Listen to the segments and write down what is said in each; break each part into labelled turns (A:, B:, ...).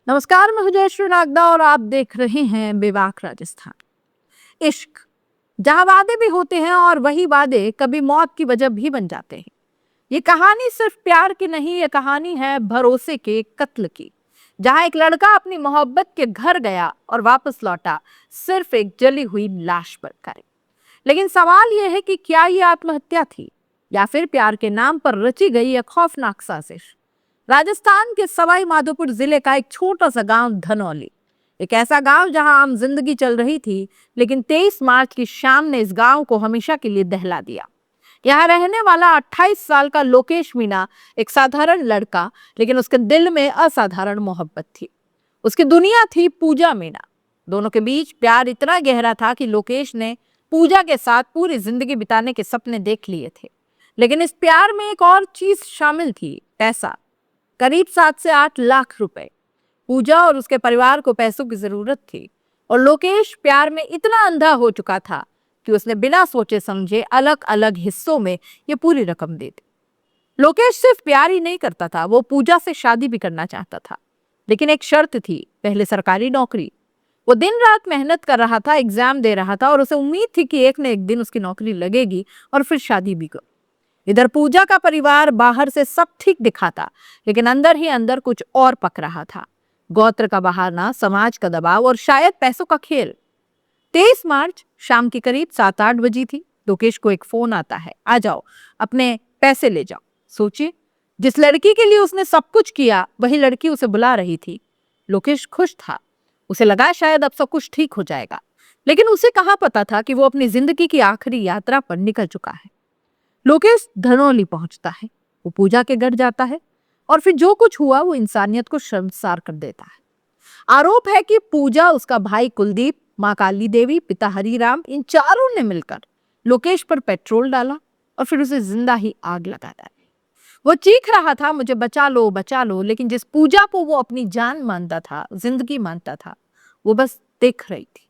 A: नमस्कार, मैं हूं जयश्री नागदा और आप देख रहे हैं बेबाक राजस्थान। इश्क, जहां वादे भी होते हैं और वही वादे कभी मौत की वजह भी बन जाते हैं। ये कहानी सिर्फ प्यार की नहीं, ये कहानी है भरोसे के कत्ल की। जहां एक लड़का अपनी मोहब्बत के घर गया और वापस लौटा सिर्फ एक जली हुई लाश बनकर। लेकिन सवाल यह है कि क्या ये आत्महत्या थी या फिर प्यार के नाम पर रची गई एक खौफनाक साजिश। राजस्थान के सवाई माधोपुर जिले का एक छोटा सा गांव धनौली, एक ऐसा गांव जहां आम जिंदगी चल रही थी, लेकिन 23 मार्च की शाम ने इस गांव को हमेशा के लिए दहला दिया। यहाँ रहने वाला 28 साल का लोकेश मीणा एक साधारण लड़का, लेकिन उसके दिल में असाधारण मोहब्बत थी। उसकी दुनिया थी पूजा मीणा। दोनों के बीच प्यार इतना गहरा था कि लोकेश ने पूजा के साथ पूरी जिंदगी बिताने के सपने देख लिए थे। लेकिन इस प्यार में एक और चीज शामिल थी, पैसा। करीब 7 से 8 लाख रुपए। पूजा और उसके परिवार को पैसों की जरूरत थी और लोकेश प्यार में इतना अंधा हो चुका था कि उसने बिना सोचे समझे अलग अलग हिस्सों में ये पूरी रकम दे दी। लोकेश सिर्फ प्यार ही नहीं करता था, वो पूजा से शादी भी करना चाहता था। लेकिन एक शर्त थी, पहले सरकारी नौकरी। वो दिन रात मेहनत कर रहा था, एग्जाम दे रहा था और उसे उम्मीद थी कि एक न एक दिन उसकी नौकरी लगेगी और फिर शादी भी कर। इधर पूजा का परिवार बाहर से सब ठीक दिखाता, लेकिन अंदर ही अंदर कुछ और पक रहा था। गोत्र का बहाना, समाज का दबाव और शायद पैसों का खेल। 23 मार्च शाम की करीब 7-8 बजी थी। लोकेश को एक फोन आता है, आ जाओ, अपने पैसे ले जाओ। सोचिए, जिस लड़की के लिए उसने सब कुछ किया वही लड़की उसे बुला रही थी। लोकेश खुश था, उसे लगा शायद अब सब कुछ ठीक हो जाएगा। लेकिन उसे कहाँ पता था कि वो अपनी जिंदगी की आखिरी यात्रा पर निकल चुका है। लोकेश धनौली पहुंचता है, वो पूजा के घर जाता है और फिर जो कुछ हुआ वो इंसानियत को शर्मसार कर देता है। आरोप है कि पूजा, उसका भाई कुलदीप, माँ काली देवी, पिता हरिराम, इन चारों ने मिलकर लोकेश पर पेट्रोल डाला और फिर उसे जिंदा ही आग लगा दी। वो चीख रहा था, मुझे बचा लो, लेकिन जिस पूजा को वो अपनी जान मानता था, जिंदगी मानता था, वो बस देख रही थी।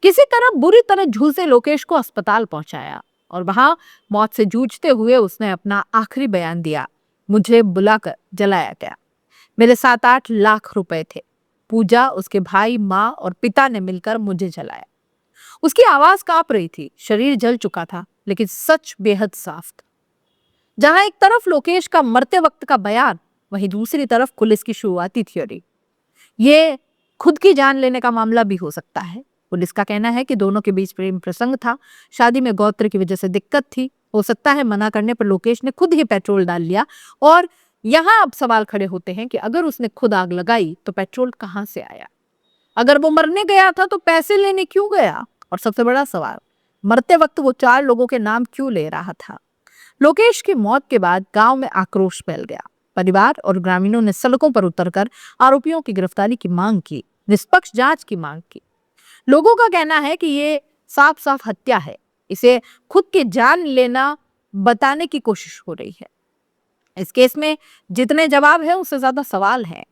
A: किसी तरह बुरी तरह झूसे लोकेश को अस्पताल पहुंचाया और वहां मौत से जूझते हुए उसने अपना आखिरी बयान दिया, मुझे बुलाकर जलाया गया। मेरे 7-8 लाख रुपए थे। पूजा, उसके भाई, माँ और पिता ने मिलकर मुझे जलाया। उसकी आवाज कांप रही थी, शरीर जल चुका था, लेकिन सच बेहद साफ था। जहां एक तरफ लोकेश का मरते वक्त का बयान, वहीं दूसरी तरफ पुलिस की शुरुआती थ्योरी। ये खुद की जान लेने का मामला भी हो सकता है। पुलिस का कहना है कि दोनों के बीच प्रेम प्रसंग था, शादी में गोत्र की वजह से दिक्कत थी। हो सकता है मना करने पर लोकेश ने खुद ही पेट्रोल डाल लिया। और यहाँ अब सवाल खड़े होते हैं कि अगर उसने खुद आग लगाई तो पेट्रोल कहाँ से आया? अगर वो मरने गया था तो पैसे लेने क्यों गया? और सबसे बड़ा सवाल, मरते वक्त वो 4 लोगों के नाम क्यों ले रहा था? लोकेश की मौत के बाद गांव में आक्रोश फैल गया। परिवार और ग्रामीणों ने सड़कों पर उतरकर आरोपियों की गिरफ्तारी की मांग की, निष्पक्ष जांच की मांग की। लोगों का कहना है कि ये साफ साफ हत्या है, इसे खुद की जान लेना बताने की कोशिश हो रही है। इस केस में जितने जवाब है उससे ज्यादा सवाल है।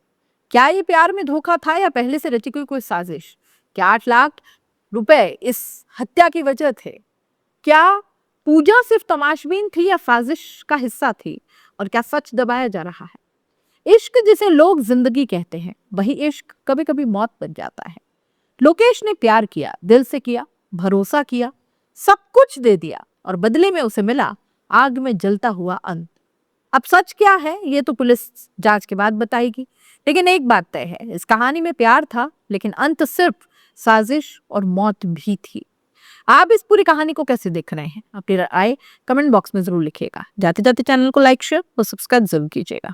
A: क्या ये प्यार में धोखा था या पहले से रची हुई कोई साजिश? क्या 8 लाख रुपए इस हत्या की वजह थे? क्या पूजा सिर्फ तमाशबीन थी या साजिश का हिस्सा थी? और क्या सच दबाया जा रहा है? इश्क जिसे लोग जिंदगी कहते हैं, वही इश्क कभी कभी मौत बन जाता है। लोकेश ने प्यार किया, दिल से किया, भरोसा किया, सब कुछ दे दिया और बदले में उसे मिला आग में जलता हुआ अंत। अब सच क्या है ये तो पुलिस जांच के बाद बताएगी। लेकिन एक बात तय है, इस कहानी में प्यार था, लेकिन अंत सिर्फ साजिश और मौत भी थी। आप इस पूरी कहानी को कैसे देख रहे हैं? अपनी राय कमेंट बॉक्स में जरूर लिखिएगा। जाते जाते चैनल को लाइक, शेयर और सब्सक्राइब जरूर कीजिएगा।